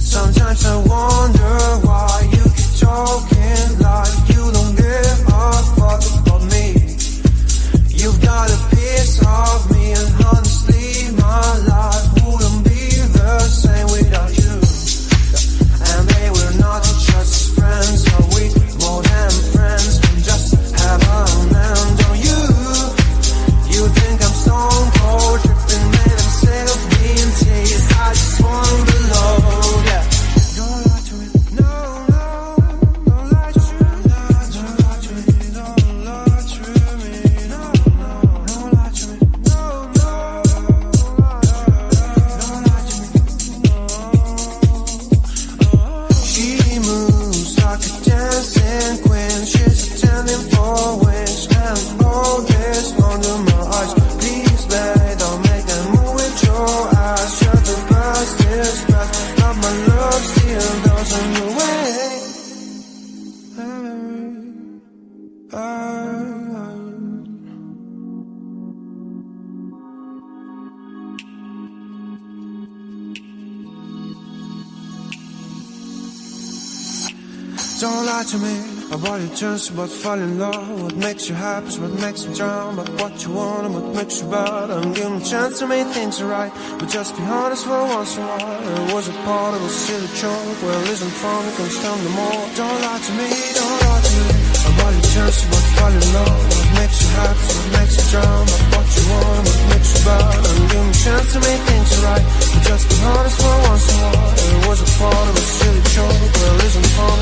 Sometimes I wonder why you keep talking like you don't give a fuck about me. You've got a piece of me, and honestly my life wouldn't be the same without you. And they were not just friends, are we more than friends? And just have a man on you. You think I'm stone cold, tripping, made I'm sick of being teased. I just want the load, yeah. Don't lie to me, no, no, don't lie to me, don't lie to me, don't lie to me, no, no, don't lie to me, no, no, don't lie to me, no. She moves like a dancing queen, she's attending for wings, and all this under my eyes. Please, babe, don't make them move with your eyes. You're the best, is best, but my love still doesn't your way. Don't lie to me about your chance, about falling in love. What makes you happy is what makes you drown. But what you want and what makes you bad. I'm giving a chance to make things right, but just be honest for once in a while. It was a part of a silly joke. Well, isn't fun, it comes down to more. Don't lie to me, don't lie to me about your chance, about falling in love. What makes you happy is what makes you drown. But what you want and what makes you bad. I'm giving a chance to make things right, but just be honest for once in a while. It was a part of a silly joke. Well, isn't fun,